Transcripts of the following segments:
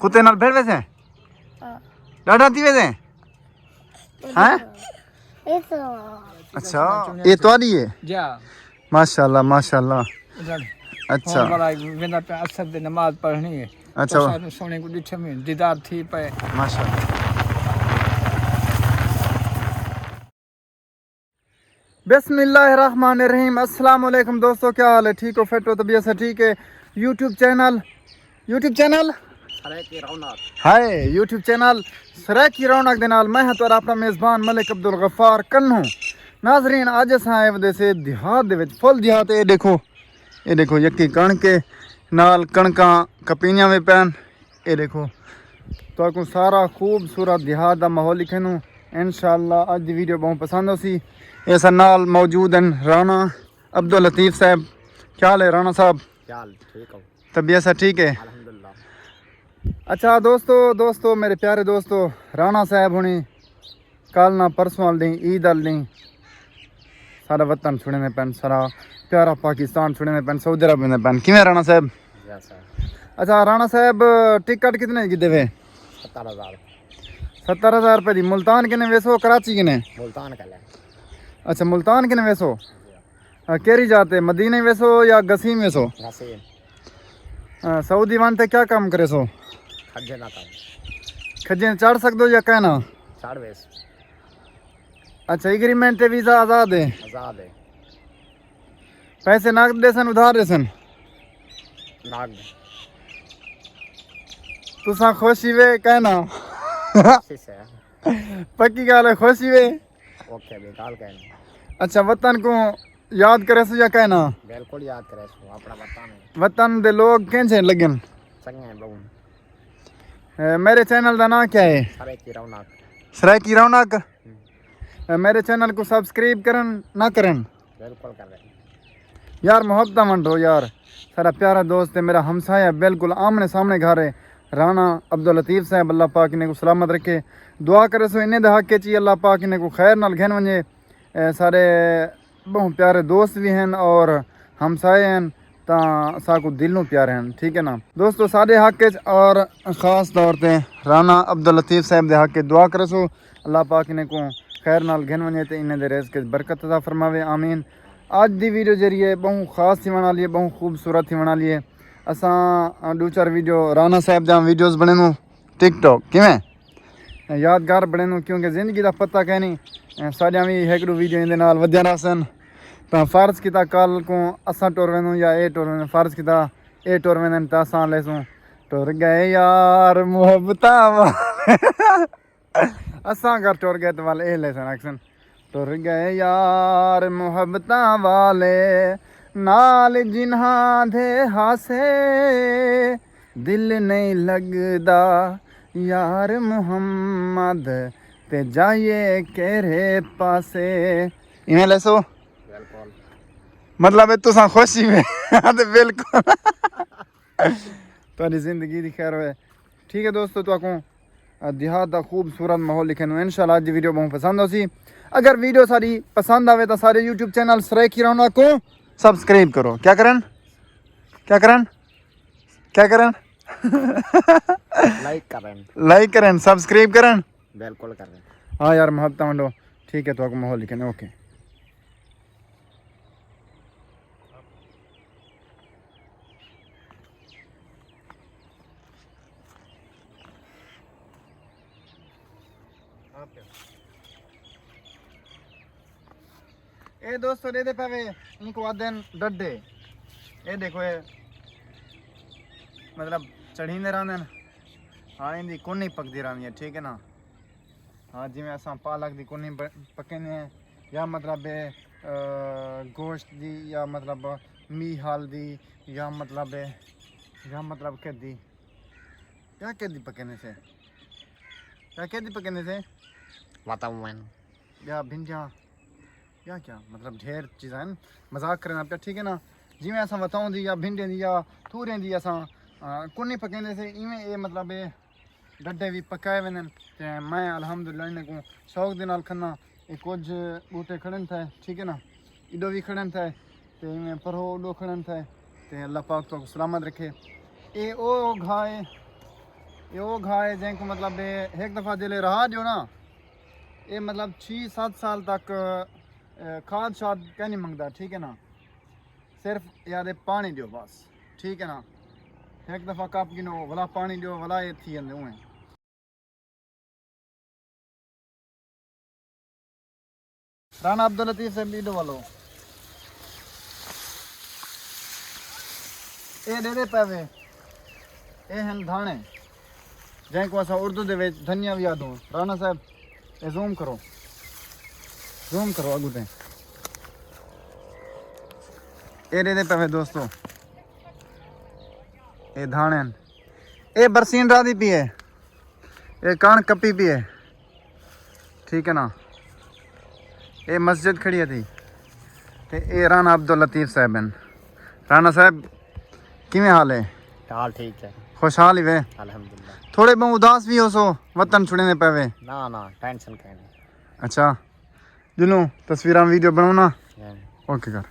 कुत्ते नाल भेड़ वैसे डाडा दी वैसे हैं अच्छा ये तुम्हारी है जा माशाल्लाह माशाल्लाह इधर अच्छा फोन वाला वेंदा पे असर दे नमाज पढ़नी है अच्छा तो सानू सोने को दिखे में दीदार थी पे माशाल्लाह बिस्मिल्लाहिर्रहमानिर्रहीम अस्सलाम वालेकुम दोस्तों, क्या हाल है? ठीक हो? फिट हो? तबीयत से ठीक है? YouTube channel hi YouTube channel सराय की रौनक दे नाल मैं हां तुहाडा अपना मेज़बान मलिक अब्दुल गफ्फार कन्नू। नाजरीन अज अस आए वदे से देहात दे विच फुल देहात। ये देखो यक्की कणक नाल कणकां कपीनियां में पैन। ये देखो तो सारा खूबसूरत देहात का माहौल लिखनू इंशाअल्लाह अज दी वीडियो बहुत पसंद होसी। इस नाल मौजूद हैं राणा अब्दुल लतीफ़ साहब। क्या हाल है राणा साहब? ठीक हो? तबीयत से ठीक है? अच्छा दोस्तों मेरे प्यारे दोस्तों, राणा साहब हुणी कल ना परसों वाल दी ईद वाल दी सारा वतन छुड़े ने पैन, सारा प्यारा पाकिस्तान छुड़े ने पैन, सऊदी अरब में पैन। किवें राणा साहब? अच्छा राणा साहब टिकट कितने की देवे? 70,000 रुपये दी। मुल्तान किने वेसो, कराची किने? मुल्तान का ले। अच्छा मुल्तान किने वेसो? केरी जाते मदीने वेसो या गसीम वेसो? सऊदी वन ते क्या काम करे सो? खज्जे ना काम खज्जे चढ़ सकदो या कहना? चढ़ वेस अच्छा एग्रीमेंट ते वीजा आजाद है? आजाद है। पैसे नकद देसन उधार देसन? नाग तुसा खुशी वे कहना? से पक्की गाल है खुशी वे? ओके बेकाल कहने अच्छा वतन को याद करे सो या कहना? बिल्कुल याद करे सो अपना वतन है। वतन दे लोग कैसे लगन? संगे बहु मेरे चैनल का नाम क्या है? सराय की रौनक। सराय की रौनक। मेरे चैनल को सब्सक्राइब करन ना करन? बिल्कुल कर रहे यार मोहब्बत मंडो यार। सारा प्यारा दोस्त है, मेरा हमसाया बिल्कुल आमने सामने घर है। राणा अब्दुल लतीफ़ साहब अल्लाह पाक इन्हें को सलामत रखे। दुआ करे सो इन्हें दे हक ची अल्लाह पाक इन्हें को खैर नाल घेन वजे। सारे बहुत प्यारे दोस्त भी हैं और हमसाए हैं तो साकू दिलों प्यारे हैं। ठीक है ना दोस्तों, सारे हक और ख़ास तौर पर राणा अब्दुल लतीफ़ साहब दे हक दुआ करे सो अल्लाह पाक इन्हें को खैर नाल घेन वजे तो इन्हें दे रिज़्क़ बरकत अता फरमावे आमीन। अज दी वीडियो जरिए बहुत ख़ास थी वना लिए, बहुत खूबसूरत थी वना लिए। असां दो चार वीडियो राणा साहब जा वीडियोज़ बनेनू टिकटॉक किवें यादगार बनेनू, क्योंकि ज़िंदगी का पता कह नहीं साढ़िया भी एक दो वीडियो इन वधिया रहसन। तो फ़र्ज़ किता कल को असां टुर वञूं या ए टुर वञूं, फ़र्ज़ किता ए टुर वञनि तो असां लेसूं टुर गए यार मुहब्बता असां घर टुर गए तो वाल ए लेसन एक्शन टुर गए यार मुहब्बता वाले नाल जिन्हां दे हासे दिल नहीं लगदा यार मुहम्मद ते जाइए केरे पासे। इवें लेसो बिल्कुल मतलब तुसा खुशी में तो बिल्कुल तो जिंदगी दी खैर होए। ठीक है दोस्तों, तो देहात का खूबसूरत माहौल लिखे इंशाल्लाह आज वीडियो बहुत पसंद होसी। अगर वीडियो सारी पसंद आवे तो सारे यूट्यूब चैनल सराय की रौनक को सब्सक्राइब करो। क्या करन लाइक करन सब्सक्राइब करन बिल्कुल कर रहे हाँ यार मोहब्बत मंडो। ठीक है तो माहौल लिखे ओके। ये दोस्तों दे पावे इनको आदन डड्डे। ये देखो ये मतलब चढ़ींदे रहंदे न। हाँ इनकी कुन्नी पकदी रहंदी है। ठीक है ना। हाँ जिवें असां पालक दी कुन्नी पकाने हैं या मतलब गोश्त दी या मतलब मीह हाल दी या मतलब कैदी क्या कैदी पकाने से क्या कैदी पकाने से वातावरण या भिंडियाँ या क्या मतलब ढेर चीज़ा हैं मजाक करना पे। ठीक है ना। जिमें असां वताऊं दी या भिंडियां दी या थूरें दी असां कुन्नी पकाने से इवें ये मतलब ये डड्डे भी पकाए वेंदे ते मैं अल्हम्दुलिल्लाह इन्हें को शौक दे नाल खन्ना। ये कुछ बूटे खड़न थे। ठीक है ना। इडो भी खड़न थे ते इवें परो उडो खड़न थे ते अल्लाह पाक तो सलामत रखे। ये ओ घाए ये वो घा है जैको मतलब एक दफ़ा जिले रहा जो ना ये मतलब 6-7 साल तक खाद शाद क्या नहीं मंगता, ठीक है ना। सिर्फ याद पानी दियो बस, ठीक है ना। एक दफ़ा कप गिनो भला पानी दियो भला ये थी जंदे उहें। राना अब्दुल लतीफ से वीडियो वालो ये दे पैवे ये हैं धाने जैको असा उर्दू दे विच धनिया भी याद हो। राना साहब ये जूम करो अगू ते ये दे पैवे दोस्तों ये धाने ये बरसीन राधी पिए ये कण कपी पिए, ठीक है ना। ये मस्जिद खड़ी थी ते ये राना अब्दुल लतीफ साहब हैं। राना साहब किमें हाल है? हाल ठीक है, खुशहाल ही वे? अल्हम्दुलिल्लाह। थोड़े बहुत उदास भी हो सो वतन छुड़ने पे? ना टेंशन कहीं नहीं। अच्छा जुनू तस्वीर वीडियो बनाओ ना, हाँ। ओके कर।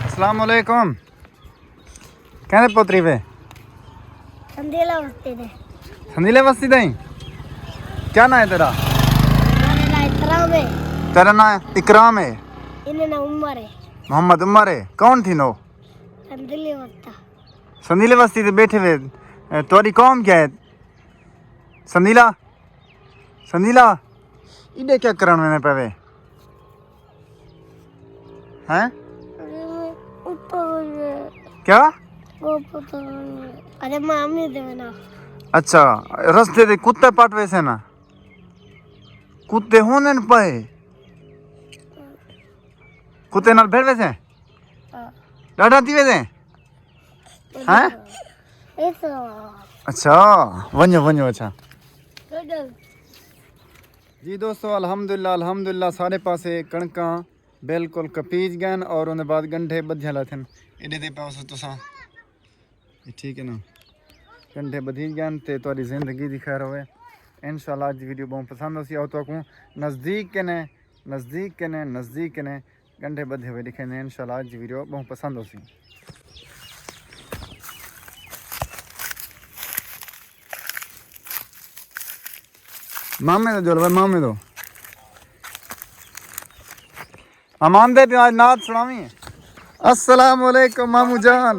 अस्सलाम वालेकुम। कहने पोतरी पे संदेला बस्ती दे संदीले बस्ती दई। क्या ना है तेरा? हमारे ना इतराम है, तेरा ना इकराम है, इन्हें ना उम्र है। मोहम्मद उमर है। कौन थी नो? संदेले बस्ता संदीले बस्ती ते बैठे हुए। तुम्हारी कौम क्या है? संदीला संदीला इधे क्या कराने में पे हैं? ऊपर क्या? वो पता अरे मामी दे ना अच्छा रस्ते दे कुत्ते पाट वैसे ना कुत्ते होने न पाए कुत्ते नाल भेड़ वैसे डाटा ती वैसे हैं? ऐसा अच्छा वन्यो अच्छा जी दोस्तों अल्हम्दुलिल्लाह सारे पासे कणका बिल्कुल कपीज गए और उन्हें बाद गंढे बधिया लाथन एडे दे पास तुसा, ठीक है ना। गंढे बधी गए ते तुम्हारी जिंदगी दी खैर होवे इंशाल्लाह। आज वीडियो बहुत पसंद होसी आओ तो नज़दीक के ने गंढे बधे हुए दिखे ने। इंशाल्लाह आज वीडियो बहुत पसंद होसी। मामे दो जोल मामे दो अमान दे आज नात सुनावी। अस्सलाम वालेकुम मामू जान।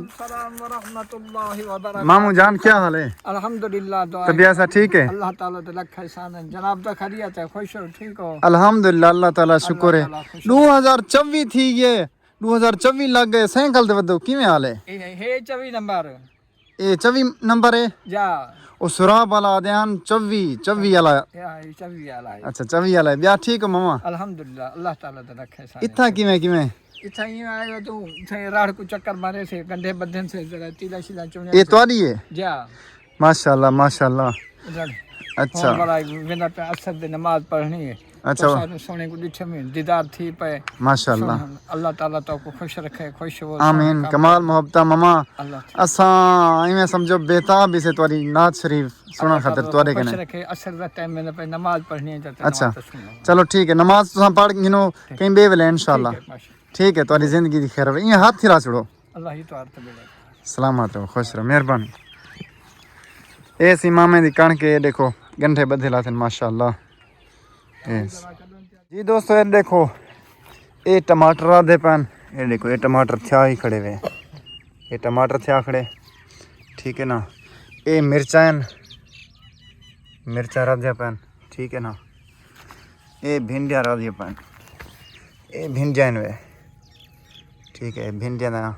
मामू जान क्या हाल है? अल्हम्दुलिल्लाह दुआ तबीयत ऐसा ठीक है? अल्लाह ताला ते लख एहसान है। जनाब दा खैरियत है, खुश हो, ठीक हो? अल्हम्दुलिल्लाह अल्लाह ताला शुक्र है। ताला खुश 2024 थी ये 2024 लग गए साइकिल ते वदो किवें हाल है? हे 24 नंबर ये 24 नंबर है जा ओ सुराब वाला ध्यान 24 वाला। या 24 वाला है। अच्छा 24 वाला ब्याह ठीक हो मामा? अल्हम्दुलिल्लाह अल्लाह ताला ते लख एहसान इतना किवें इथा ही आयो तू थे राड़ को चक्कर मारे से गंढे बदन से जरा तीला शिला चुने ये तुम्हारी है? जा माशाल्लाह इधर अच्छा बड़ा बिना पे असर दे नमाज पढ़नी है। अच्छा तो सारे सोने को दिखे में दीदार थी पे माशाल्लाह अल्लाह ताला तो को खुश रखे, खुश हो। आमीन कमाल मोहब्बत मामा। अल्लाह असा इवें समझो बेताब से तुम्हारी नात शरीफ सुना खातिर तुम्हारे कने। रखे असर दा टाइम में पे नमाज पढ़नी है जाते अच्छा नमाज तो सुनो। चलो ठीक है नमाज तुसा पढ़ गिनो कहीं बेवले इंशाल्लाह। ठीक है तुम्हारी जिंदगी दी खैर ये हाथ हिला छड़ो। अल्लाह ही तो अर्थ बेड़ा सलामत रहो खुश रहो मेहरबानी। ए सी मामे दी कणक ये देखो गंढे बधे लाथन माशाल्लाह। जी दोस्तों ये देखो ये टमाटर आधे पैन ये देखो ये टमाटर थया ही खड़े हुए ये टमाटर थया खड़े, ठीक है ना। ये मिर्चा राधिया पैन, ठीक है ना। ये भिंडिया राधिया पैन ये भिंडिया वे, ठीक है भिंडिया ना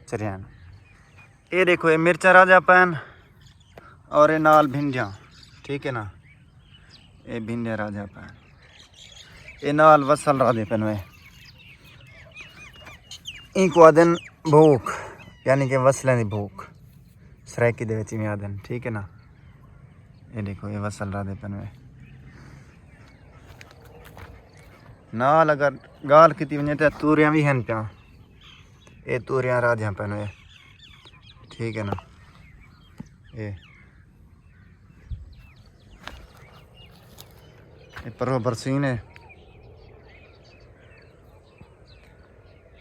चरियान। ये देखो ये मिर्चा राजा पैन और ये नाल भिंडिया, ठीक है ना। ये भिंडिया राजा पैन ये नाल वसल राधे पैन वे इनको आदन भूख यानी कि वसलें दी भूख सराइकी दे विच इवें आदन, ठीक है ना। ये देखो ये वसल रहा दे में नाल अगर गाल की वजे तो तूरियां भी हैं पिया ये तूरियां राधियां पैन ये ठीक है ना ये परो बरसीन है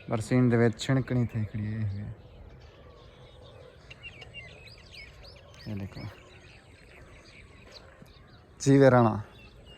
बरसीन दे विच छिणकनी थी खड़ी ये देखो जीवे राणा